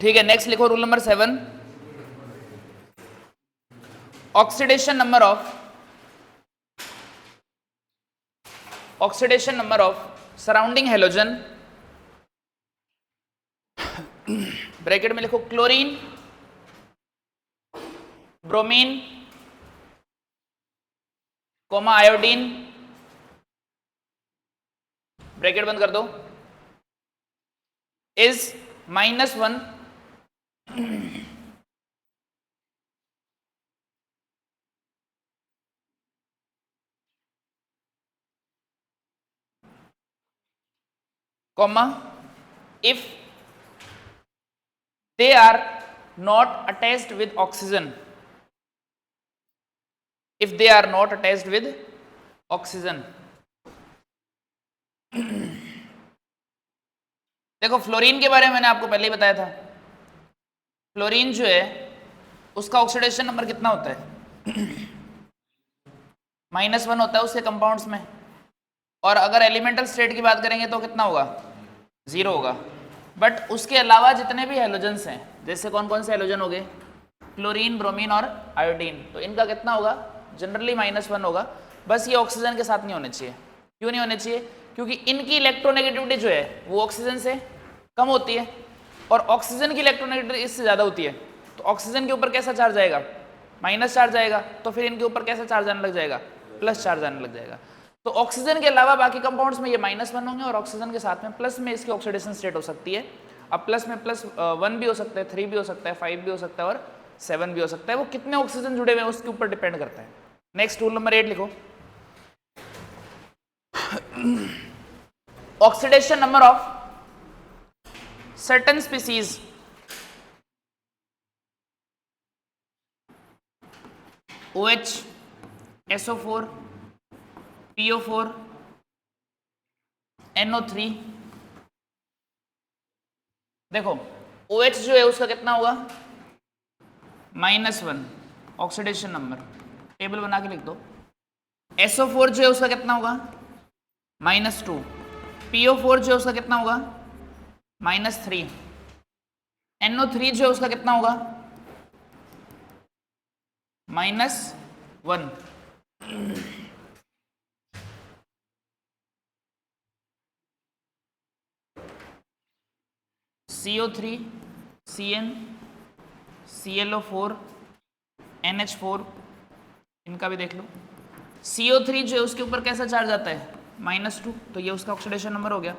ठीक है, नेक्स्ट लिखो rule number 7, oxidation number of surrounding halogen, bracket में लिखो chlorine, bromine, comma iodine, bracket बंद कर दो, is -1 comma if they are not attached with oxygen, if they are not attached with oxygen। देखो fluorine के बारे में मैंने आपको पहले ही बताया था, फ्लोरीन जो है उसका ऑक्सीडेशन नंबर कितना होता है, -1 होता है उसके कंपाउंड्स में, और अगर एलिमेंटल स्टेट की बात करेंगे तो कितना होगा, 0 होगा। बट उसके अलावा जितने भी हेलोजन्स हैं, जैसे कौन कौन से हेलोजन हो गए, क्लोरीन, ब्रोमीन और आयोडीन, तो इनका कितना होगा, जनरली -1 होगा। बस ये ऑक्सीजन के साथ नहीं होने चाहिए। क्यों नहीं होने चाहिए, क्योंकि इनकी इलेक्ट्रोनेगेटिविटी जो है वो ऑक्सीजन से कम होती है और ऑक्सीजन की इलेक्ट्रोनेगेटिविटी इससे ज़्यादा होती है। तो ऑक्सीजन के ऊपर कैसा चार्ज आएगा, माइनस चार्ज आएगा, तो फिर इनके ऊपर कैसा चार्ज आने लग जाएगा, प्लस चार्ज आने लग जाएगा। तो ऑक्सीजन के अलावा बाकी कंपाउंड्स में ये -1 होंगे और ऑक्सीजन के साथ में प्लस में इसकी ऑक्सीडेशन स्टेट हो सकती है। अब प्लस में +1 भी हो सकता है, 3 भी हो सकता है, 5 भी हो सकता है और 7 भी हो सकता है। वो कितने ऑक्सीजन जुड़े हुए हैं उसके ऊपर डिपेंड करता है। नेक्स्ट रूल नंबर 8 लिखो, oxidation number of certain species OH, SO4, PO4, NO3। देखो OH जो है उसका कितना होगा, -1 ऑक्सीडेशन नंबर, टेबल बना के लिख दो। SO4 जो है उसका कितना होगा, -2। PO4 जो है उसका कितना होगा, -3। NO3 जो है उसका कितना होगा, -1। CO3, CN, ClO4, NH4, इनका भी देख लो। CO3 जो है उसके ऊपर कैसा चार्ज आता है, -2, तो ये उसका ऑक्सीडेशन नंबर हो गया।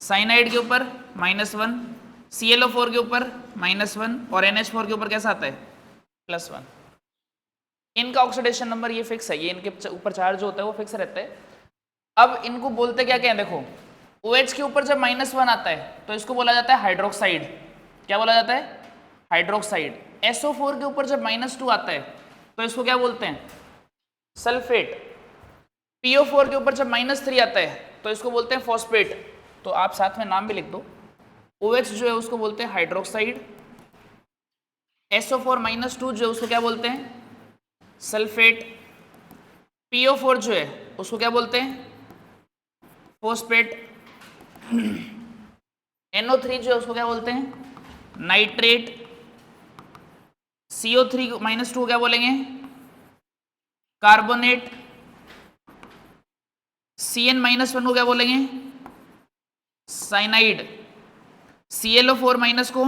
साइनाइड के ऊपर -1, ClO4 के ऊपर -1 और NH4 के ऊपर कैसा आता है, +1। इनका ऑक्सीडेशन नंबर ये फिक्स है, ये इनके ऊपर चार्ज होता है वो फिक्स रहता है। अब इनको बोलते क्या क्या है, देखो OH के ऊपर जब -1 आता है तो इसको बोला जाता है हाइड्रोक्साइड। क्या बोला जाता है, हाइड्रोक्साइड। SO4 के ऊपर जब -2 आता है तो इसको क्या बोलते हैं, सल्फेट। PO4 के ऊपर जब -3 आता है तो इसको बोलते हैं फॉस्फेट। तो आप साथ में नाम भी लिख दो, OH जो है उसको बोलते हैं हाइड्रोक्साइड, SO4 -2 जो है उसको क्या बोलते हैं, सल्फेट। PO4 जो है उसको क्या बोलते हैं, फॉस्फेट। NO3 जो है उसको क्या बोलते हैं, नाइट्रेट। CO3 -2 को क्या बोलेंगे, कार्बोनेट। CN -1 को क्या बोलेंगे, साइनाइड। ClO4- को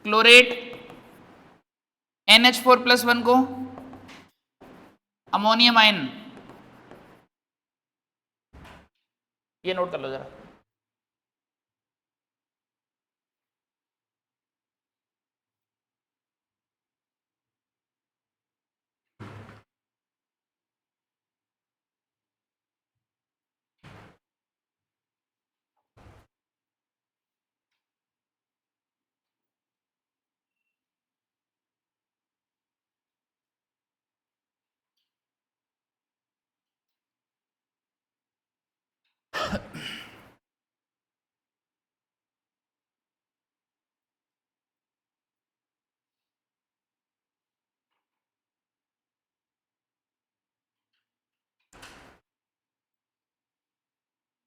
क्लोरेट। NH4+1 को अमोनियम आयन। ये नोट कर लो जरा।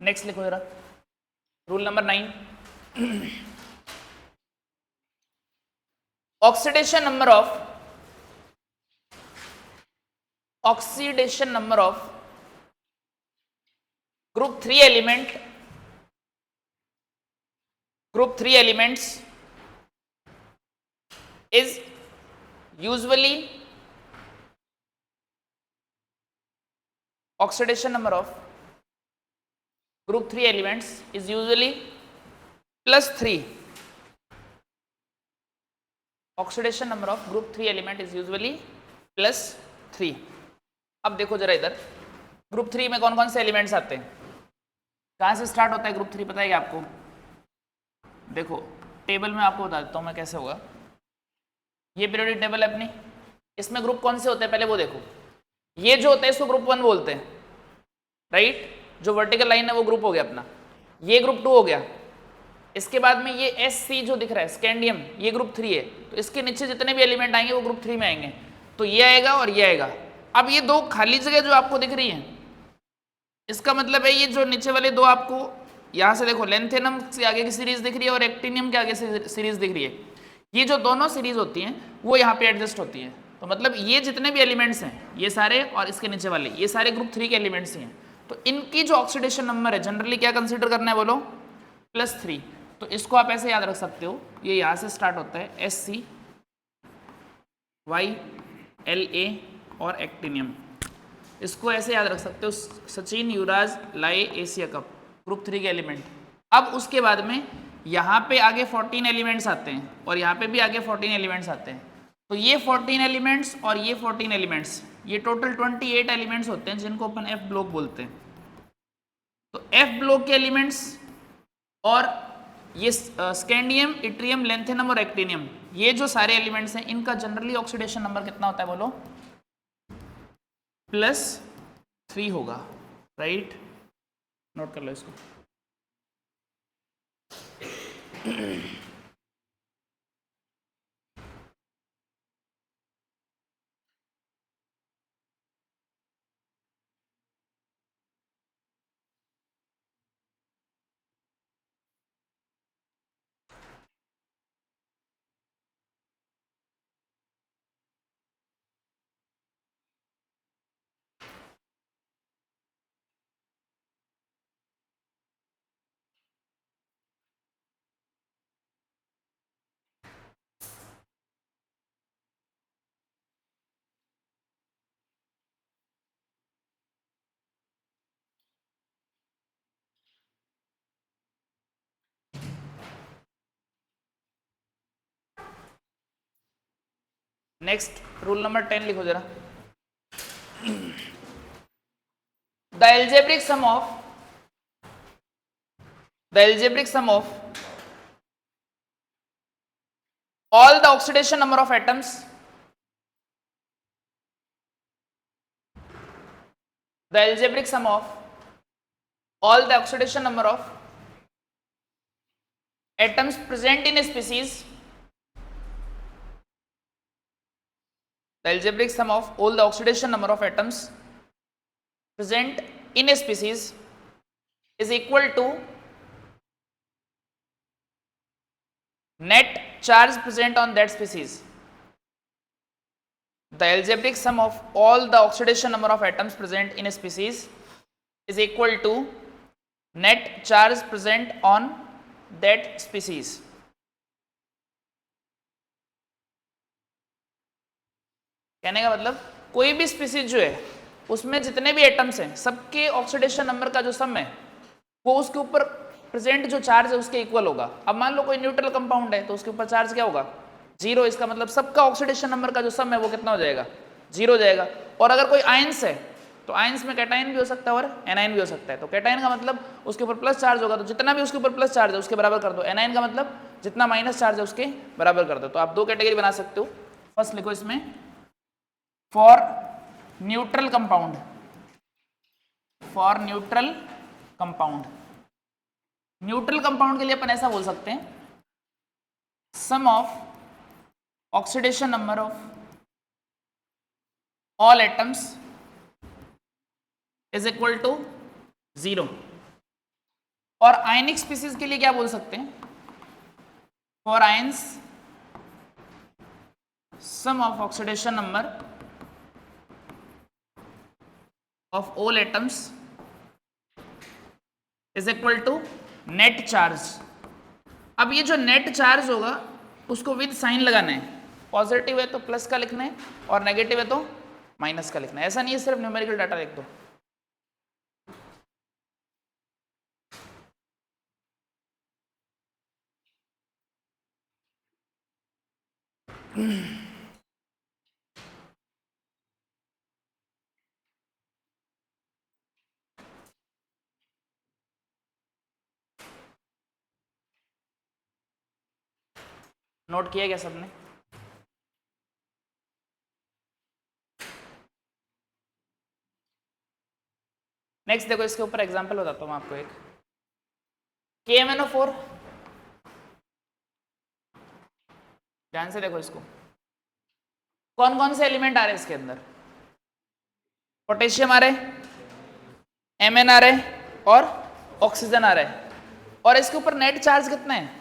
नेक्स्ट लिखो जरा, rule number 9, oxidation number of group 3 elements is usually oxidation number of group 3 elements is usually +3. Oxidation number of group 3 element is usually +3. अब देखो जरा इधर, ग्रुप 3 में कौन कौन से एलिमेंट्स आते हैं, कहाँ से स्टार्ट होता है ग्रुप 3 पता है क्या आपको? देखो टेबल में आपको बता देता हूँ मैं कैसे होगा। ये पीरियोडिक टेबल है अपनी, इसमें ग्रुप कौन से होते हैं पहले वो देखो। ये जो होता है इसको ग्रुप 1 बोलते हैं, राइट? जो वर्टिकल लाइन है वो ग्रुप हो गया अपना, ये ग्रुप 2 हो गया। इसके बाद में ये SC जो दिख रहा है स्कैंडियम, ये ग्रुप 3 है, तो इसके नीचे जितने भी एलिमेंट आएंगे वो ग्रुप 3 में आएंगे। तो ये आएगा और ये आएगा। अब ये दो खाली जगह जो आपको दिख रही है, इसका मतलब है ये जो नीचे वाले दो आपको यहाँ से देखो लेंथेनम से आगे की सीरीज दिख रही है और एक्टिनियम के आगे से सीरीज दिख रही है, ये जो दोनों सीरीज होती हैं वो यहाँ पे एडजस्ट होती है। तो मतलब ये जितने भी एलिमेंट्स हैं ये सारे और इसके नीचे वाले ये सारे ग्रुप 3 के एलिमेंट्स ही हैं। तो इनकी जो ऑक्सीडेशन नंबर है जनरली क्या कंसिडर करना है बोलो? +3। तो इसको आप ऐसे याद रख सकते हो, ये यहाँ से स्टार्ट होता है SC Y La और एक्टिनियम, इसको ऐसे याद रख सकते हो सचिन युवराज लाए एशिया कप, ग्रुप 3 के एलिमेंट। अब उसके बाद में यहाँ पे आगे 14 एलिमेंट्स आते हैं और यहाँ पे भी आगे 14 एलिमेंट्स आते हैं। तो ये 14 एलिमेंट्स और ये 14 एलिमेंट्स, ये टोटल 28 एलिमेंट्स होते हैं जिनको अपन F ब्लॉक बोलते हैं। तो F ब्लॉक के एलिमेंट्स और ये स्कैंडियम, इट्रियम, लेंथेनम और एक्टिनियम, ये जो सारे एलिमेंट्स हैं इनका जनरली ऑक्सीडेशन नंबर कितना होता है बोलो? +3 होगा, राइट? नोट कर लो इसको। नेक्स्ट रूल नंबर 10 लिखो जरा। The algebraic sum of all the oxidation number of atoms the algebraic sum of all the oxidation number of atoms present in a species, the algebraic sum of all the oxidation number of atoms present in a species is equal to net charge present on that species. The algebraic sum of all the oxidation number of atoms present in a species is equal to net charge present on that species. कहने का मतलब कोई भी species जो है उसमें जितने भी एटम्स हैं सबके ऑक्सीडेशन नंबर का जो सम है वो उसके ऊपर प्रेजेंट जो चार्ज है उसके इक्वल होगा। अब मान लो कोई न्यूट्रल कंपाउंड है तो उसके ऊपर चार्ज क्या होगा? 0। इसका मतलब सबका ऑक्सीडेशन नंबर का जो सम है वो कितना हो जाएगा? 0 हो जाएगा। और अगर कोई आयंस है तो आयंस में कैटाइन भी हो सकता है और एनाइन भी हो सकता है। तो कैटाइन का मतलब उसके ऊपर प्लस चार्ज होगा, तो जितना भी उसके ऊपर प्लस चार्ज है उसके बराबर कर दो। एनाइन का मतलब जितना माइनस चार्ज है उसके बराबर कर दो। तो आप दो कैटेगरी बना सकते हो। फर्स्ट लिखो इसमें for neutral compound, for neutral compound. Neutral compound के लिए अपन ऐसा बोल सकते हैं sum of oxidation number of all atoms is equal to 0। और आयनिक स्पीसीज के लिए क्या बोल सकते हैं? For ions sum of oxidation number of all atoms is equal to net charge। अब ये जो नेट चार्ज होगा उसको विद साइन लगाना है, पॉजिटिव है तो प्लस का लिखना है और नेगेटिव है तो माइनस का लिखना है। ऐसा नहीं है सिर्फ न्यूमेरिकल डाटा लिख दो। नोट किया क्या सबने? नेक्स्ट देखो, इसके ऊपर एग्जांपल बताता हूं आपको एक। KMnO4, ध्यान से देखो इसको, कौन कौन से एलिमेंट आ रहे हैं इसके अंदर? पोटेशियम आ रहे, Mn आ रहे और ऑक्सीजन आ रहा है। और इसके ऊपर नेट चार्ज कितना है?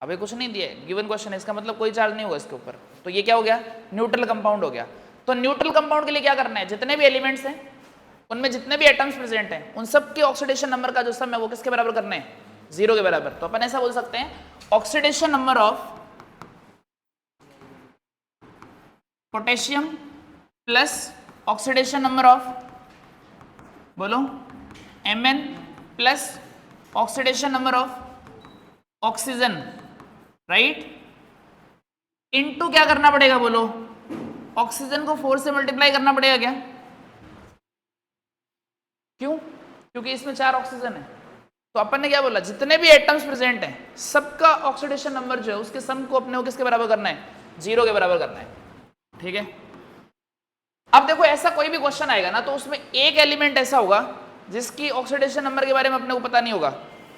अभी कुछ नहीं दिया है, गिवन क्वेश्चन है, इसका मतलब कोई चार्ज नहीं होगा इसके ऊपर। तो ये क्या हो गया? न्यूट्रल कंपाउंड हो गया। तो न्यूट्रल कंपाउंड के लिए क्या करना है? जितने भी एलिमेंट्स हैं उनमें जितने भी एटम्स प्रेजेंट हैं उन सब के ऑक्सीडेशन नंबर का जो सम है वो किसके बराबर करना है? 0 के बराबर। तो अपन ऐसा बोल सकते हैं oxidation number of potassium plus oxidation number of, बोलो, Mn plus oxidation number of oxygen, right, into क्या करना पड़ेगा बोलो? ऑक्सीजन को 4 से मल्टीप्लाई करना पड़ेगा क्या? क्यों? क्योंकि इसमें 4 ऑक्सीजन है। तो अपन ने क्या बोला? जितने भी एटम्स प्रेजेंट हैं सबका ऑक्सीडेशन नंबर जो है उसके सम को अपने को किसके बराबर करना है? 0 के बराबर करना है। ठीक है। अब देखो, ऐसा कोई भी क्वेश्चन आएगा ना तो उसमें एक एलिमेंट ऐसा होगा जिसकी ऑक्सीडेशन नंबर के बारे में अपने को पता नहीं होगा,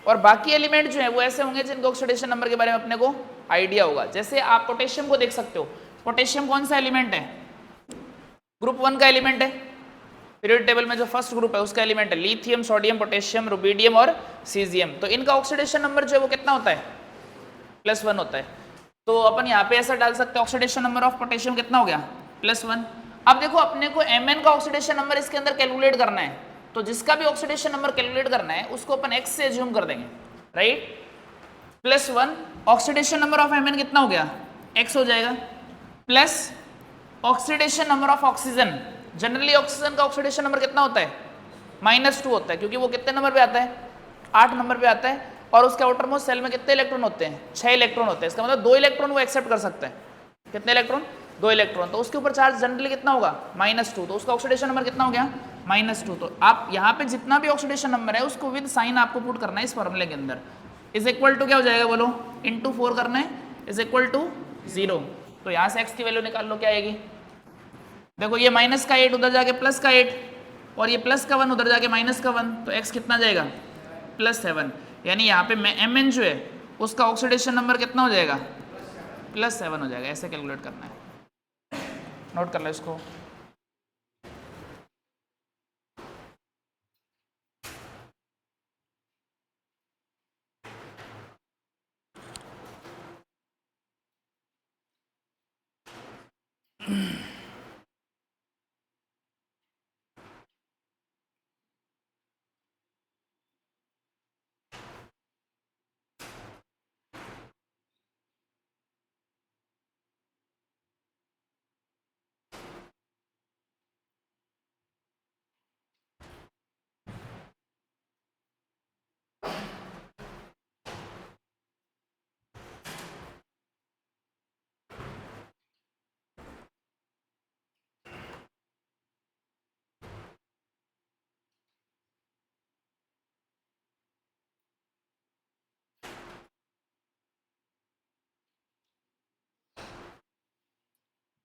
और बाकी एलिमेंट जो है वो ऐसे होंगे जिनके ऑक्सीडेशन नंबर के बारे में अपने को आइडिया होगा। जैसे आप पोटेशियम को देख सकते हो। पोटेशियम कौन सा एलिमेंट है? ग्रुप 1 का एलिमेंट है। पीरियड टेबल में जो फर्स्ट ग्रुप है उसका एलिमेंट है लिथियम, सोडियम, पोटेशियम, रुबिडियम और सीजियम। तो इनका ऑक्सीडेशन नंबर जो है वो कितना होता है? +1 होता है। तो अपन यहाँ पे ऐसा डाल सकते हैं ऑक्सीडेशन नंबर ऑफ पोटेशियम कितना हो गया? +1। अब देखो, अपने को Mn का ऑक्सीडेशन नंबर इसके अंदर कैलकुलेट करना है, तो जिसका भी ऑक्सीडेशन नंबर कैलकुलेट करना है उसको अपन x से एज्यूम कर देंगे, right. +1 oxidation number of Mn कितना हो गया? x हो जाएगा, plus oxidation number of oxygen. Generally oxygen का ऑक्सीडेशन नंबर कितना होता है? -2 होता है, क्योंकि वो कितने नंबर पे आता है? 8 नंबर पे आता है। और उसके आउटरमोस्ट सेल में कितने इलेक्ट्रॉन होते हैं? 6 इलेक्ट्रॉन होते हैं। इसका मतलब 2 इलेक्ट्रॉन वो एक्सेप्ट कर सकते हैं। कितने इलेक्ट्रॉन? 2 इलेक्ट्रॉन। तो उसके ऊपर चार्ज जनरली कितना होगा? -2। तो उसका ऑक्सीडेशन नंबर कितना हो गया? -2। तो आप यहाँ पे जितना भी ऑक्सीडेशन नंबर है उसको विद साइन आपको पुट करना है इस फॉर्मूले के अंदर। इज इक्वल टू क्या हो जाएगा बोलो? इंटू 4 करना है, इज इक्वल टू 0। तो यहाँ से x की वैल्यू निकाल लो, क्या आएगी? देखो, ये -8 उधर जाके +8 और ये +1 उधर जाके -1, तो x कितना जाएगा? +7। यानी यहाँ पे Mn जो है उसका ऑक्सीडेशन नंबर कितना हो जाएगा? +7 हो जाएगा। ऐसे कैलकुलेट करना है, नोट कर लो इसको।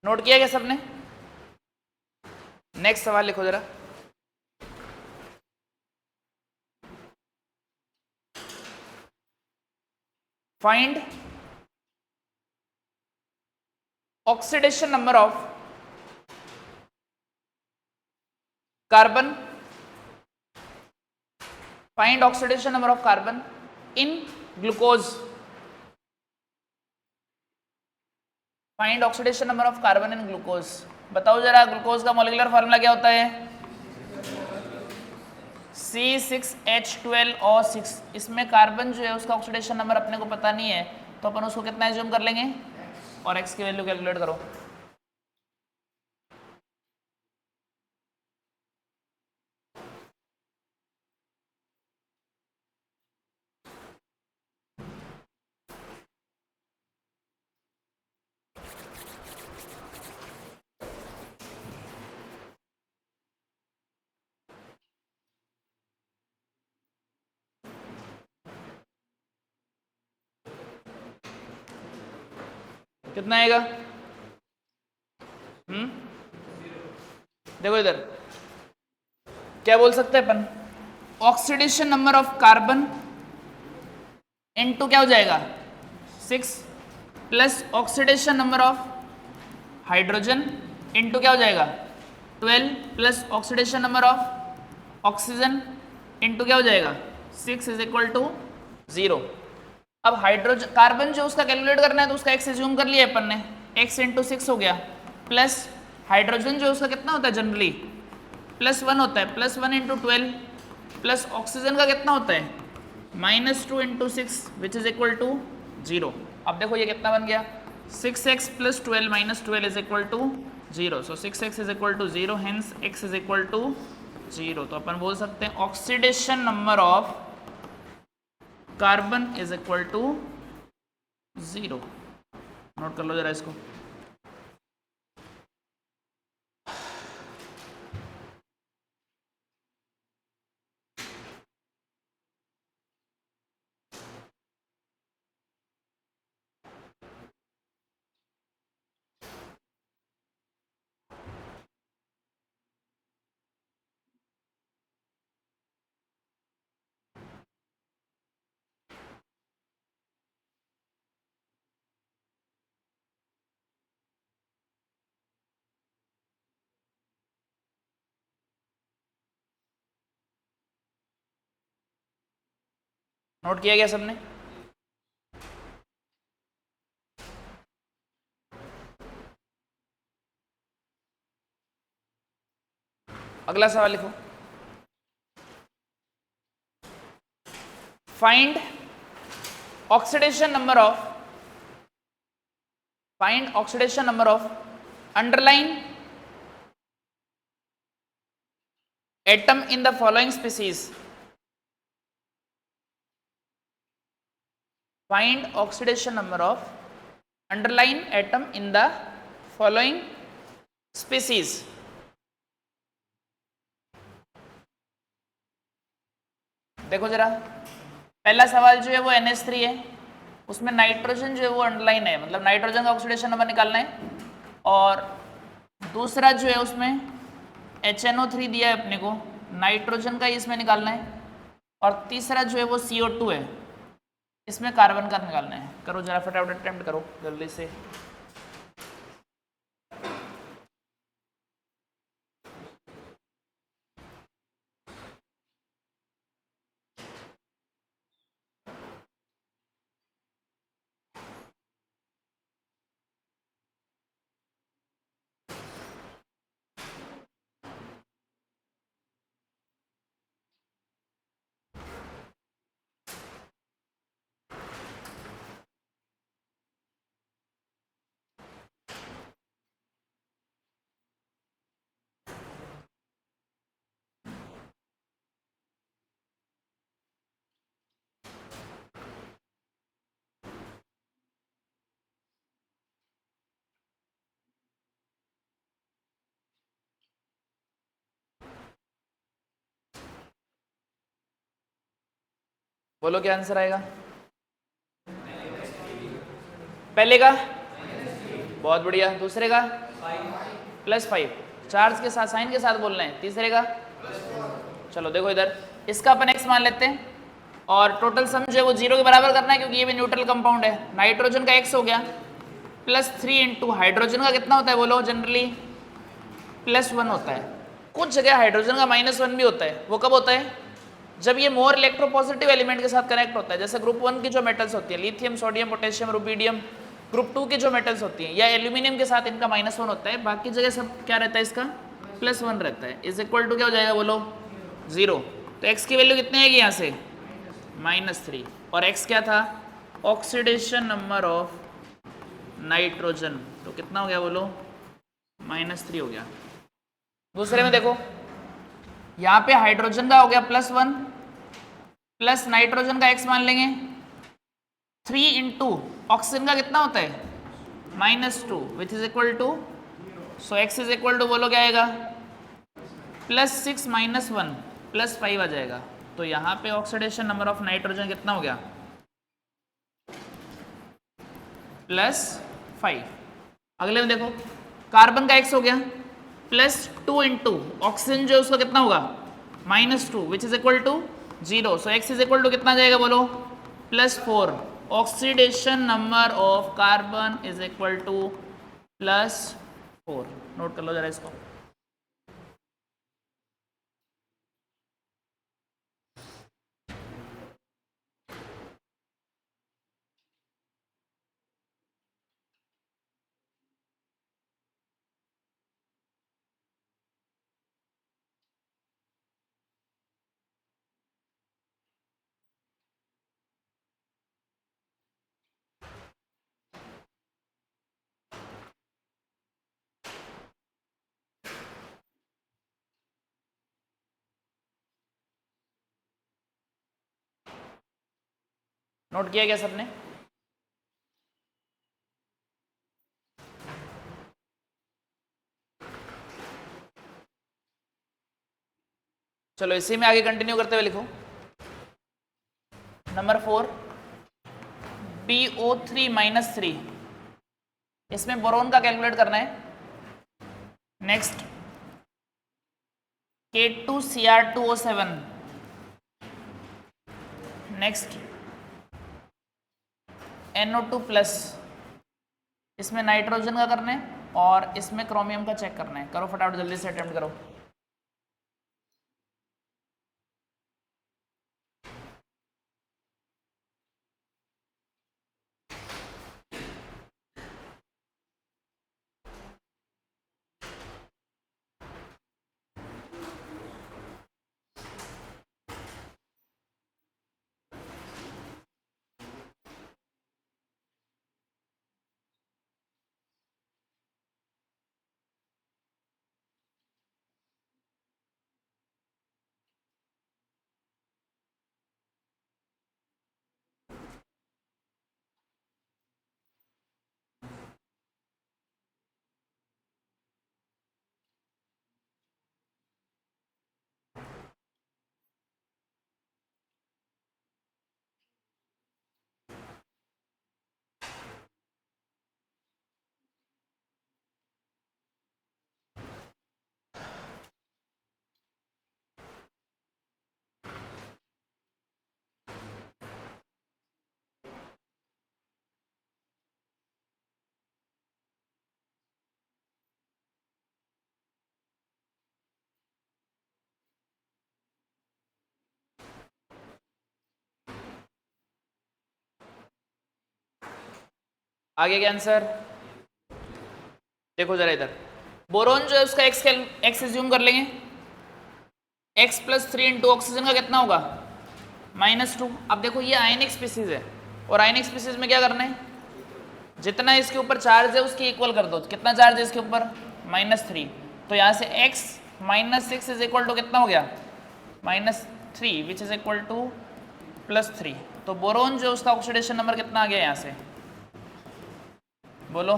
नोट किया क्या सबने? नेक्स्ट सवाल लिखो जरा। Find oxidation number of carbon, find oxidation number of carbon in glucose. Find oxidation number of carbon in glucose. बताओ जरा, ग्लूकोज का मॉलिक्यूलर फॉर्मूला क्या होता है? C6H12O6। इसमें कार्बन जो है उसका ऑक्सीडेशन नंबर अपने को पता नहीं है, तो अपन उसको कितना एज्यूम कर लेंगे और x की वैल्यू कैलकुलेट करो। कितना आएगा? देखो इधर क्या बोल सकते हैं अपन, oxidation number of carbon into क्या हो जाएगा 6 plus oxidation number of hydrogen into क्या हो जाएगा 12 plus oxidation number of oxygen into क्या हो जाएगा 6 इज इक्वल टू 0। अब हाइड्रोजन कार्बन जो उसका कैलकुलेट करना है तो उसका x एज्यूम कर लिया अपन ने, x इंटू 6 हो गया, प्लस हाइड्रोजन जो उसका कितना होता है जनरली +1 होता है, +1 इंटू 12 प्लस ऑक्सीजन का कितना होता है -2 into 6 which is equal to 0। अब देखो ये कितना बन गया 6x + 12 - 12 is equal to 0। So 6x is equal to 0, hence x is equal to 0। तो अपन बोल सकते हैं oxidation number of carbon is equal to 0। Note कर लो जरा इसको। नोट किया गया सबने? अगला सवाल लिखो, find oxidation number of underline atom in the following species. Find oxidation number of underlying atom in the following species। देखो जरा, पहला सवाल जो है वो NH3 है, उसमें नाइट्रोजन जो है वो अंडरलाइन है, मतलब नाइट्रोजन का ऑक्सीडेशन नंबर निकालना है। और दूसरा जो है उसमें HNO3 दिया है अपने को, नाइट्रोजन का ही इसमें निकालना है। और तीसरा जो है वो CO2 है, इसमें कार्बन का निकालना है। करो जरा फटाफट अटेम्प्ट करो जल्दी से। बोलो क्या आंसर आएगा? पहले का बहुत बढ़िया, दूसरे का +5 चार्ज के साथ साइन के साथ बोलना है, तीसरे का चलो देखो इधर इसका अपन x मान लेते हैं और टोटल सम जो है वो 0 के बराबर करना है क्योंकि ये भी न्यूट्रल कंपाउंड है। नाइट्रोजन का x हो गया +3 इंटू हाइड्रोजन का कितना होता है बोलो, जनरली +1 होता है। कुछ जगह हाइड्रोजन का -1 भी होता है। वो कब होता है? जब ये मोर इलेक्ट्रोपॉजिटिव एलिमेंट के साथ कनेक्ट होता है, जैसे ग्रुप 1 की जो मेटल्स होती है lithium, sodium, potassium, rubidium, group 2 की जो मेटल्स होती हैं या एल्यूमिनियम के साथ इनका -1 होता है, बाकी जगह सब क्या रहता है इसका +1 रहता है, इज इक्वल टू क्या हो जाएगा बोलो 0। तो x की वैल्यू कितनी आएगी यहाँ से -3 और x क्या था ऑक्सीडेशन नंबर ऑफ नाइट्रोजन, तो कितना हो गया बोलो -3 हो गया। दूसरे में देखो यहाँ पे हाइड्रोजन का हो गया +1 प्लस नाइट्रोजन का x मान लेंगे 3 इंटू ऑक्सीजन का कितना होता है -2 which is equal to, so x is equal to बोलो क्या आएगा +6 - 1 +5 आ जाएगा। तो यहाँ पे ऑक्सीडेशन नंबर ऑफ नाइट्रोजन कितना हो गया +5। अगले में देखो कार्बन का x हो गया +2 इंटू ऑक्सीजन जो उसका कितना होगा -2 which is equal to 0, so x is equal to कितना आ जाएगा बोलो +4। Oxidation number of carbon is equal to +4। Note कर लो जरा इसको। नोट किया क्या सबने? चलो इसी में आगे कंटिन्यू करते हुए लिखो नंबर 4 BO3 - 3, इसमें बोरोन का कैलकुलेट करना है। नेक्स्ट K2Cr2O7, नेक्स्ट NO2+, इसमें नाइट्रोजन का करना है और इसमें क्रोमियम का चेक करना है। करो फटाफट जल्दी से अटेम्प्ट करो। आगे क्या आंसर देखो जरा इधर। बोरोन जो है उसका एक्स एज्यूम कर लेंगे, x + 3 इंटू ऑक्सीजन का कितना होगा -2। अब देखो ये आयनिक स्पीसीज है और आयनिक स्पीसीज में क्या करना है जितना इसके ऊपर चार्ज है उसकी इक्वल कर दो। कितना चार्ज है इसके ऊपर -3, तो यहाँ से x - 6 इज इक्वल टू कितना हो गया -3 विच इज इक्वल टू +3। तो बोरोन जो उसका ऑक्सीडेशन नंबर कितना आ गया यहाँ से बोलो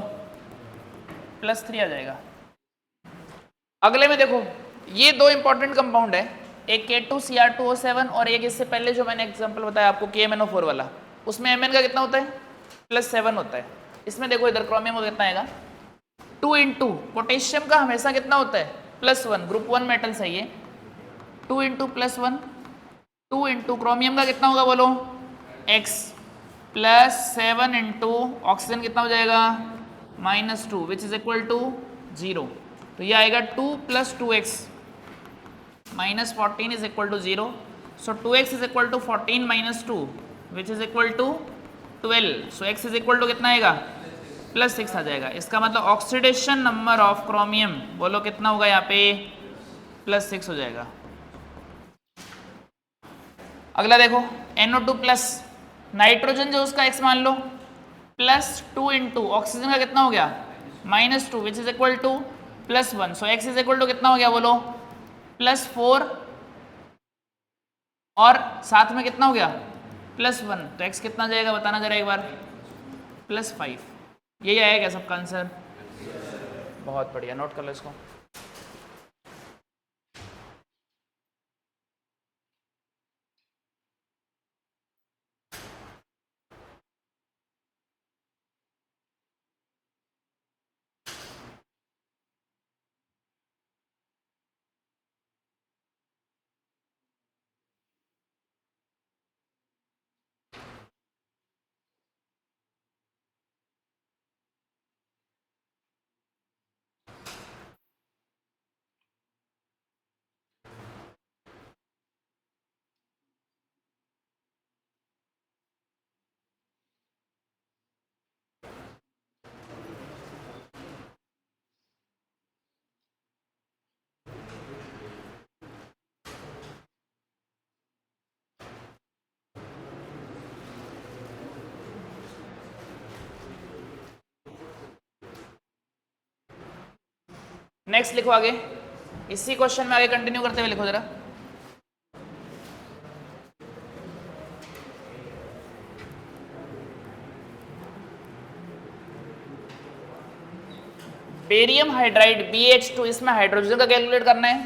+3 आ जाएगा। अगले में देखो ये दो इंपॉर्टेंट कंपाउंड है, एक K2Cr2O7 और एक इससे पहले जो मैंने एग्जांपल बताया आपको KMnO4 वाला, उसमें Mn का कितना होता है +7 होता है। इसमें देखो इधर क्रोमियम का कितना आएगा 2 इंटू पोटेशियम का हमेशा कितना होता है +1, ग्रुप 1 मेटल्स है ये, 2 इंटू +1, 2 इंटू क्रोमियम का कितना होगा बोलो x +7 इंटू ऑक्सीजन कितना हो जाएगा -2 विच इज इक्वल टू 0। तो ये आएगा 2 + 2x -14 is equal to 0। So 2x is equal to 14 - 2 which is equal to 12। So x is equal to कितना आएगा +6 आ जाएगा। इसका मतलब ऑक्सीडेशन नंबर ऑफ क्रोमियम बोलो कितना होगा यहाँ पे, +6 हो जाएगा। अगला देखो NO2+, नाइट्रोजन जो उसका x मान लो, +2 इंटू ऑक्सीजन का कितना हो गया, -2 which is equal to +1। So x is equal to कितना हो गया बोलो, +4 और साथ में कितना हो गया, +1। तो x कितना जाएगा बताना जरा एक बार, +5। यही आएगा क्या सबका आंसर? बहुत बढ़िया, नोट कर लो इसको। नेक्स्ट लिखो आगे, इसी क्वेश्चन में आगे कंटिन्यू करते हुए लिखो जरा। बेरियम हाइड्राइड BH2, इसमें हाइड्रोजन का कैलकुलेट करना है।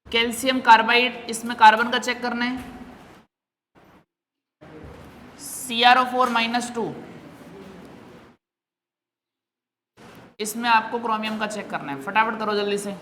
कैल्शियम कार्बाइड, इसमें कार्बन का चेक करना है। CrO4-2, इसमें आपको क्रोमियम का चेक करना है। फटाफट करो जल्दी से।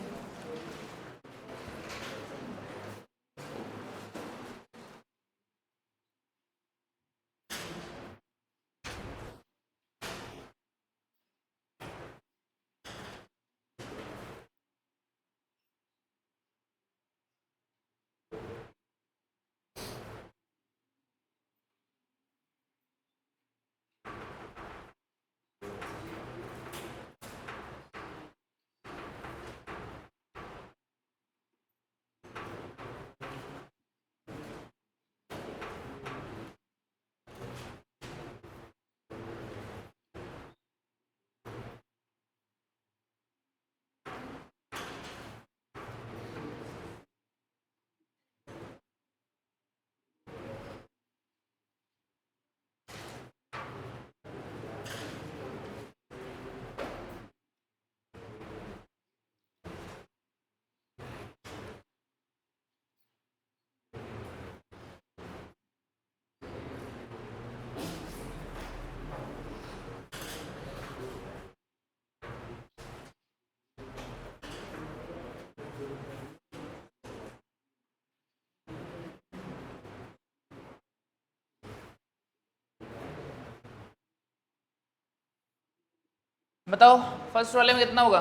बताओ फर्स्ट वाले में कितना होगा,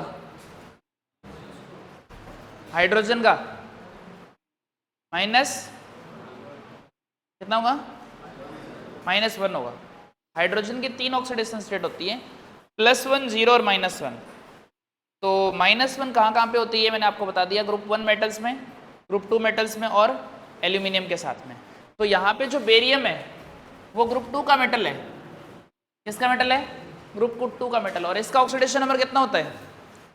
हाइड्रोजन का माइनस कितना होगा, -1 होगा। हाइड्रोजन की 3 ऑक्सीडेशन स्टेट होती है, +1, 0 और -1। तो -1 कहाँ पे होती है मैंने आपको बता दिया, ग्रुप 1 मेटल्स में, ग्रुप 2 मेटल्स में और एल्यूमिनियम के साथ में। तो यहाँ पे जो बेरियम है वो ग्रुप 2 का मेटल है। किसका मेटल है, ग्रुप 2 का मेटल। और इसका ऑक्सीडेशन नंबर कितना होता है,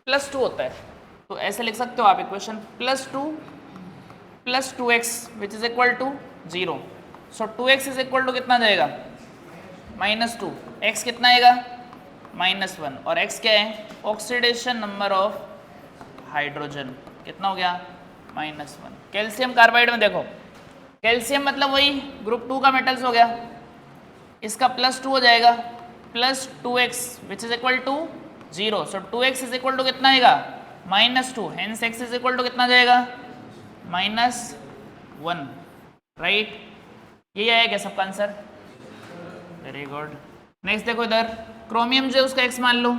+2 होता है। तो ऐसे लिख सकते हो आप equation, +2 + 2x which is equal to 0। So 2x is equal to कितना जाएगा, -2। x कितना आएगा, -1। और x क्या है, ऑक्सीडेशन नंबर ऑफ हाइड्रोजन कितना हो गया, -1। कैल्शियम कार्बाइड में देखो, कैल्शियम मतलब वही ग्रुप 2 का मेटल्स हो गया, इसका +2 हो जाएगा, +2x which is equal to 0। So 2x is equal to कितना आएगा, -2। Hence x is equal to कितना जाएगा, -1। राइट, यही आया क्या सबका आंसर, वेरी गुड। नेक्स्ट देखो इधर, क्रोमियम जो उसका x मान लो,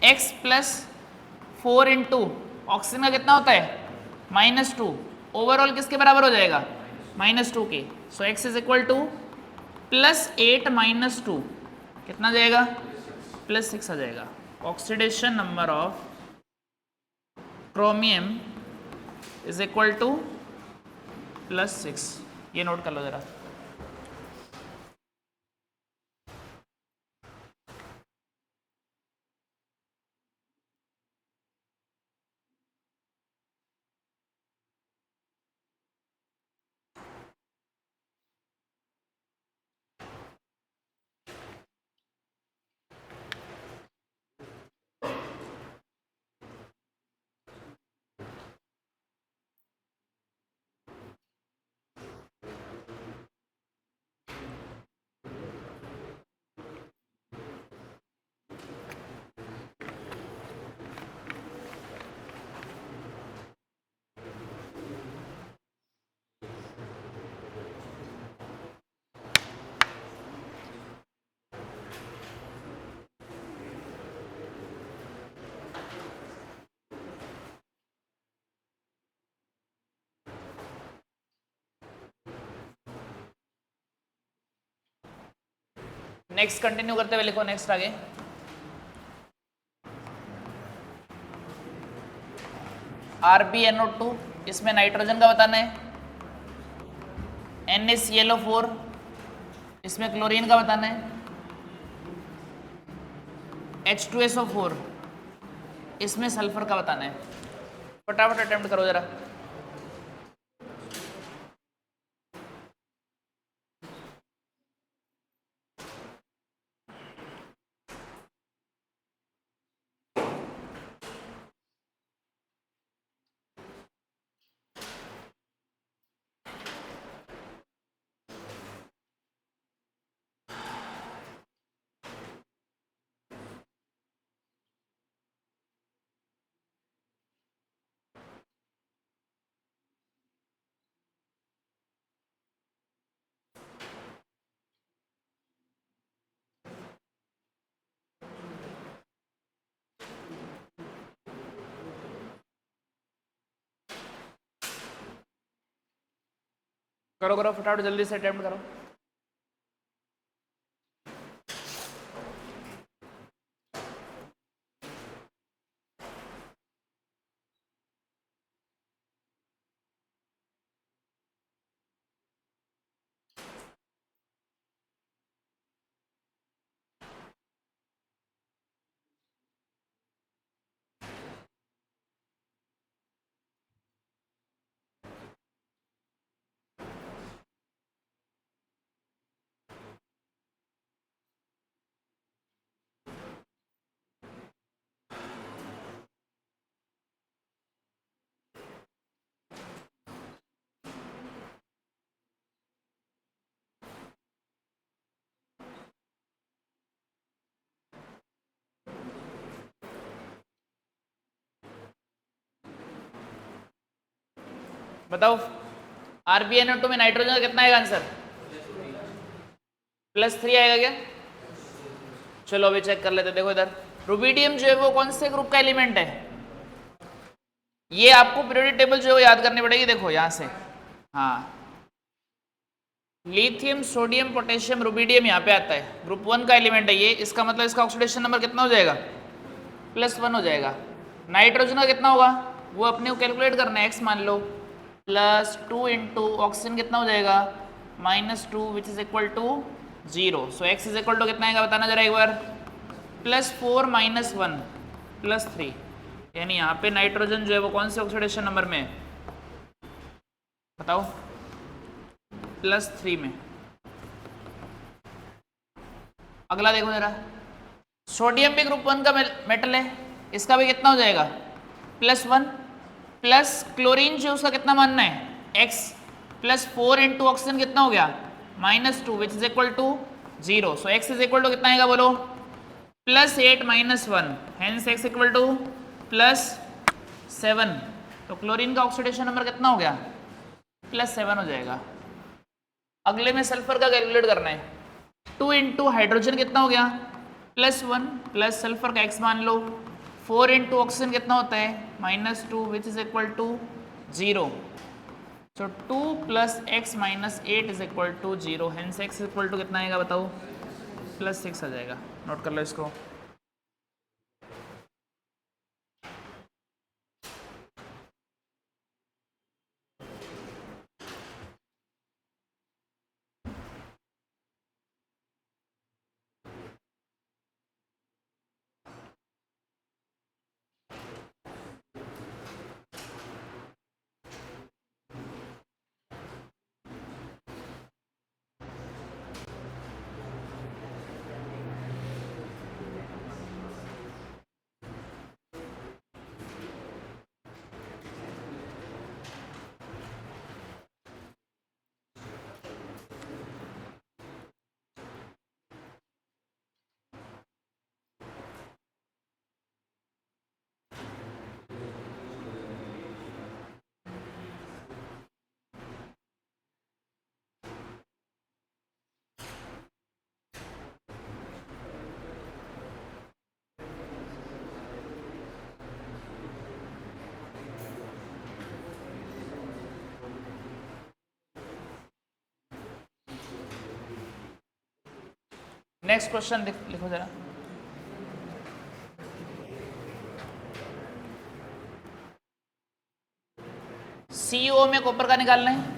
x + 4 इंटू ऑक्सीजन का कितना होता है, -2। ओवरऑल किसके बराबर हो जाएगा, -2 के। So x is equal to +8 - 2 कितना जाएगा, +6 आ जाएगा। Oxidation number of chromium is equal to +6, ये नोट कर लो जरा। नेक्स्ट कंटिन्यू करते हुए लिखो, नेक्स्ट आगे। RbNO2, इसमें नाइट्रोजन का बताना है। NaClO4, इसमें क्लोरीन का बताना है। H2SO4, इसमें सल्फर का बताना है। फटाफट अटेम्प्ट करो जरा। करो करो फटाफट, जल्दी से अटेम्प्ट करो। बताओ, RbNO2 में नाइट्रोजन का कितना आएगा आंसर? +3 आएगा क्या? चलो अभी चेक कर लेते। देखो इधर रुबिडियम जो है वो कौन से ग्रुप का एलिमेंट है? ये आपको पीरियोडिक टेबल जो है याद करनी पड़ेगी। देखो यहां से, हाँ, लिथियम, सोडियम, पोटेशियम, रुबिडियम यहाँ पे आता है। ग्रुप 1 का एलिमेंट है ये। इसका मतलब इसका ऑक्सीडेशन नंबर कितना हो जाएगा? +1 हो जाएगा। नाइट्रोजन का कितना होगा वो अपने को कैलकुलेट करना है। x मान लो, +2 इंटू ऑक्सीजन कितना हो जाएगा? -2 which is equal to 0। So x is equal to कितना आएगा बताना जरा एक बार? +4 - 1 +3। यानी यहाँ पे नाइट्रोजन जो है वो कौन से ऑक्सीडेशन नंबर में है बताओ? +3 में। अगला देखो जरा, सोडियम भी ग्रुप 1 का मेटल है। इसका भी कितना हो जाएगा? +1 प्लस क्लोरीन जो उसका कितना मानना है? x +4 इंटू ऑक्सीजन कितना हो गया? -2 which is equal to 0। So x is equal to कितना आएगा बोलो? +8 - 1, हेंस x इक्वल टू +7। तो क्लोरीन का ऑक्सीडेशन नंबर कितना हो गया? +7 हो जाएगा। अगले में सल्फर का कैलकुलेट करना है। 2 इंटू हाइड्रोजन कितना हो गया? +1 प्लस सल्फर का x मान लो। 4 इंटू ऑक्सीजन कितना होता है? -2 which is equal to 0। So 2 + x - 8 is equal to 0। Hence x equal to कितना आएगा बताओ? +6 आ जाएगा, नोट कर लो इसको। नेक्स्ट क्वेश्चन लिखो जरा। CO में कॉपर का निकालना है,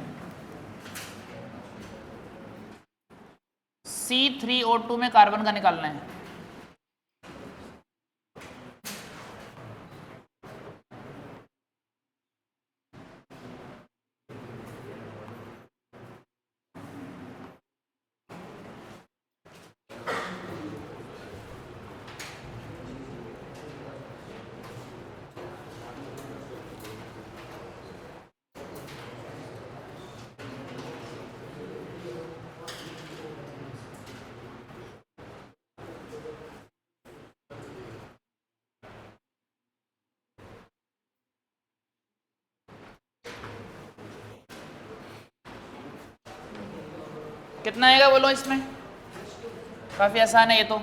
C3O2 में कार्बन का निकालना है। कितना आएगा बोलो इसमें? काफ़ी आसान है ये तो।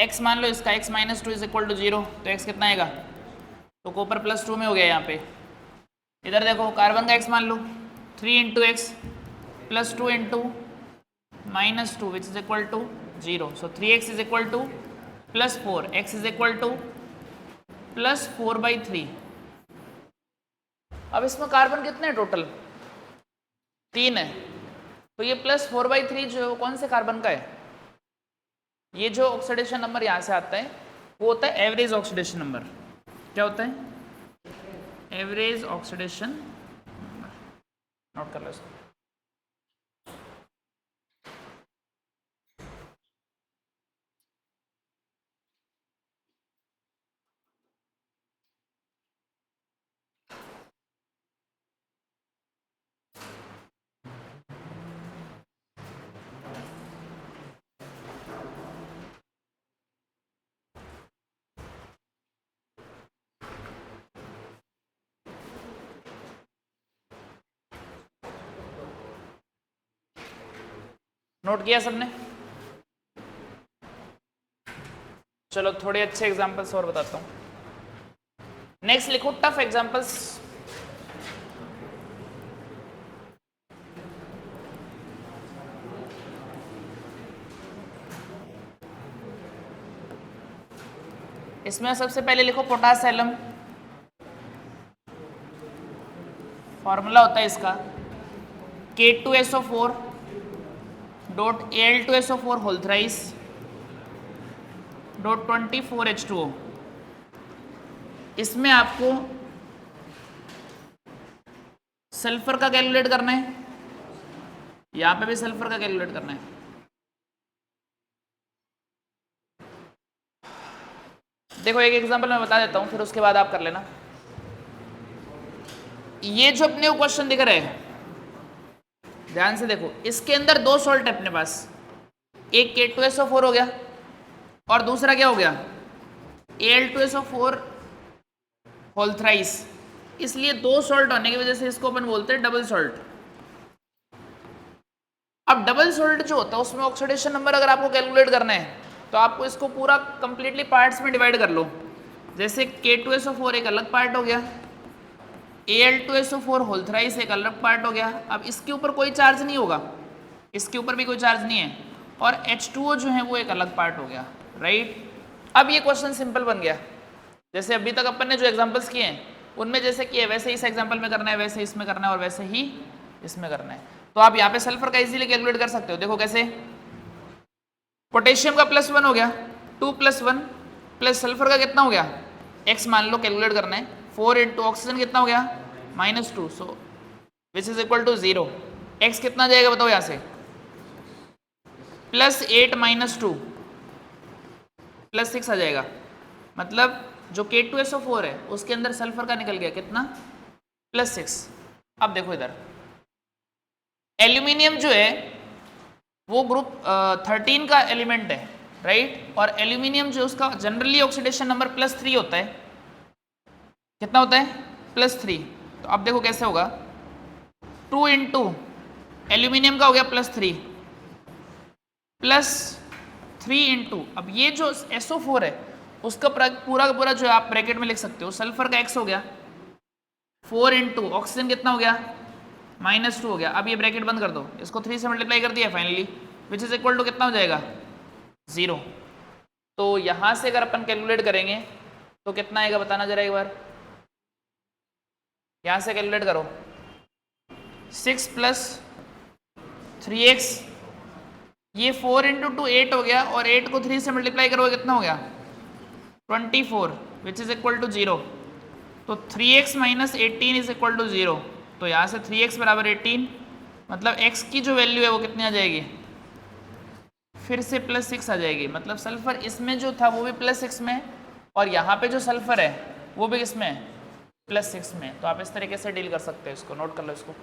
x मान लो इसका, x -2 इज इक्वल टू 0, तो x कितना आएगा? तो कॉपर +2 में हो गया यहाँ पे। इधर देखो कार्बन का x मान लो, 3 into x plus 2 into -2 which is equal to 0, so 3x is equal to +4, x is equal to +4/3। अब इसमें कार्बन कितने हैं टोटल? 3 है, तो ये +4/3 जो कौन से कार्बन का है? ये जो ऑक्सीडेशन नंबर यहाँ से आता है वो होता है एवरेज ऑक्सीडेशन नंबर। क्या होता है? Average oxidation number. नोट कर लो इसको। नोट किया सबने? चलो थोड़े अच्छे एग्जांपल्स और बताता हूं। नेक्स्ट लिखो टफ एग्जांपल्स। इसमें सबसे पहले लिखो पोटास एलम। फॉर्मूला होता है इसका K2SO4 dot Al2SO4 whole thrice dot 24H2O। इसमें आपको सल्फर का कैलकुलेट करना है, यहां पे भी सल्फर का कैलकुलेट करना है। देखो एक एग्जांपल मैं बता देता हूं, फिर उसके बाद आप कर लेना। ये जो अपने को क्वेश्चन दिख रहे हैं, ध्यान से देखो, इसके अंदर 2 सॉल्ट है अपने पास, एक K2SO4 हो गया और दूसरा क्या हो गया? Al2SO4 whole thrice. इसलिए 2 सॉल्ट होने की वजह से इसको अपन बोलते हैं डबल सॉल्ट। अब डबल सॉल्ट जो होता है उसमें ऑक्सीडेशन नंबर अगर आपको कैलकुलेट करना है तो आपको इसको पूरा कंप्लीटली पार्ट्स में डिवाइड कर लो। जैसे K2SO4 एक अलग पार्ट हो गया, Al2SO4 होल थ्राइस एक अलग पार्ट हो गया। अब इसके ऊपर कोई चार्ज नहीं होगा, इसके ऊपर भी कोई चार्ज नहीं है, और H2O जो है वो एक अलग पार्ट हो गया, राइट। अब ये क्वेश्चन सिंपल बन गया, जैसे अभी तक अपन ने जो एग्जांपल्स किए हैं उनमें जैसे किए वैसे ही इस एग्जांपल में करना है, वैसे ही इसमें करना है और वैसे ही इसमें करना है। तो आप यहाँ पे सल्फर का इजीली कैलकुलेट कर सकते हो। देखो कैसे, पोटेशियम का +1 हो गया, 2 + 1 प्लस सल्फर का कितना हो गया, x मान लो कैलकुलेट करना है, 4 इंटू ऑक्सीजन कितना हो गया -2, so which is equal to 0। x कितना जाएगा बताओ यहाँ से, +8 - 2 +6 आ जाएगा। मतलब जो K2SO4 है उसके अंदर सल्फर का निकल गया कितना, +6। अब देखो इधर एल्यूमिनियम जो है वो ग्रुप 13 का एलिमेंट है, राइट। और एल्यूमिनियम जो उसका जनरली ऑक्सीडेशन नंबर +3 होता है, कितना होता है, +3। तो अब देखो कैसे होगा, 2 इंटू एल्यूमिनियम का हो गया +3 +3 इंटू, अब ये जो SO4 है उसका पूरा का पूरा जो है आप ब्रैकेट में लिख सकते हो, सल्फर का x हो गया, 4 इंटू ऑक्सीजन कितना हो गया -2 हो गया। अब ये ब्रैकेट बंद कर दो, इसको 3 से मल्टीप्लाई कर दिया finally, which is equal to कितना हो जाएगा 0। तो यहां से अगर अपन कैलकुलेट करेंगे तो कितना आएगा बताना जरा एक बार, यहां से कैलकुलेट करो, 6 + 3x, ये 4 इंटू 2 8 हो गया और 8 को 3 से मल्टीप्लाई करोगे कितना हो गया 24, विच इज इक्वल टू 0। तो 3x - 18 इज इक्वल टू 0। तो यहाँ से 3x बराबर 18, मतलब x की जो वैल्यू है वो कितनी आ जाएगी, फिर से +6 आ जाएगी। मतलब सल्फर इसमें जो था वो भी +6 में, और यहाँ पे जो सल्फर है वो भी इसमें +6 में। तो आप इस तरीके से डील कर सकते हो, इसको नोट कर लो इसको।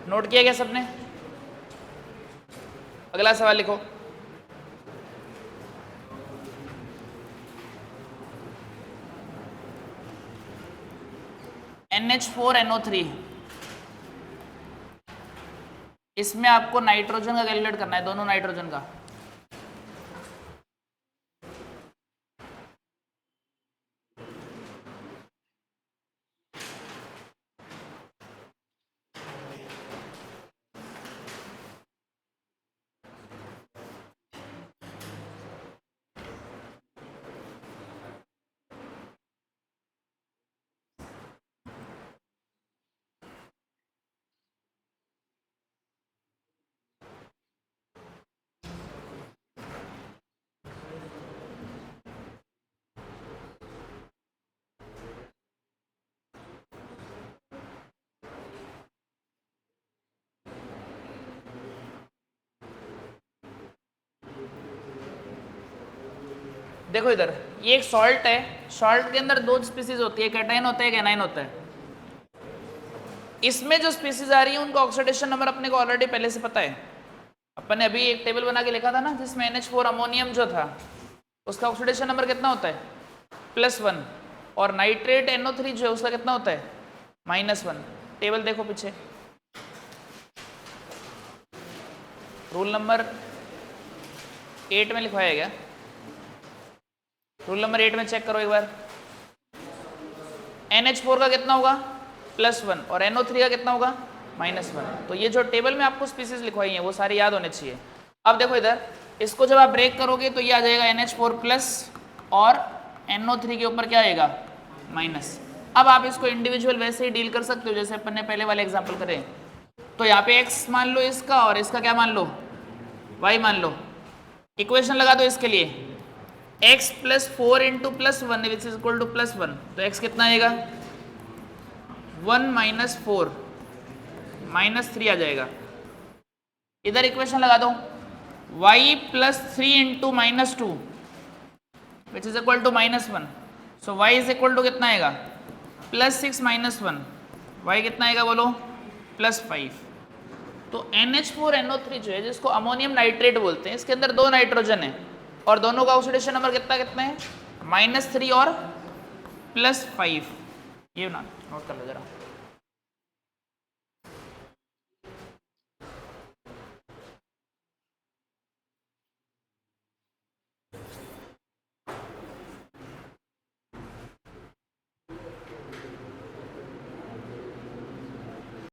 नोट किया गया सबने, अगला सवाल लिखो। NH4NO3, इसमें आपको नाइट्रोजन का कैलकुलेट करना है, दोनों नाइट्रोजन का। देखो इधर, ये एक सॉल्ट है, सॉल्ट के अंदर दो स्पीसीज होती है, एक एटाइन होता है एक एनाइन होता है। इसमें जो स्पीसीज आ रही है उनका ऑक्सीडेशन नंबर अपने को ऑलरेडी पहले से पता है। अपन ने अभी एक टेबल बना के लिखा था ना, जिसमें NH4 अमोनियम जो था उसका ऑक्सीडेशन नंबर कितना होता है, +1, और नाइट्रेट NO3 जो है उसका कितना होता है, -1। टेबल देखो पीछे, रूल नंबर 8 में लिखवाया गया, रूल नंबर 8 में चेक करो एक बार। NH4 का कितना होगा, +1, और NO3 का कितना होगा, -1। तो ये जो टेबल में आपको स्पीसीज लिखवाई है वो सारी याद होने चाहिए। अब देखो इधर, इसको जब आप ब्रेक करोगे तो ये आ जाएगा NH4+ और NO3 के ऊपर क्या आएगा, माइनस। अब आप इसको इंडिविजुअल वैसे ही डील कर सकते हो जैसे अपन ने पहले वाले एग्जाम्पल करे। तो यहाँ पे x मान लो इसका, और इसका क्या मान लो, y मान लो। इक्वेशन लगा दो इसके लिए, x + 4 × +1 which is equal to +1। तो x कितना आएगा, 1 - 4 -3 आ जाएगा। इधर इक्वेशन लगा दो, y + 3 × -2 which is equal to -1। So y is equal to कितना आएगा, +6 - 1, y कितना आएगा बोलो, +5। तो NH4NO3 जो है, जिसको अमोनियम नाइट्रेट बोलते हैं, इसके अंदर 2 नाइट्रोजन है और दोनों का ऑक्सीडेशन नंबर कितना कितना है, -3 और +5। ये ना नोट कर लो जरा।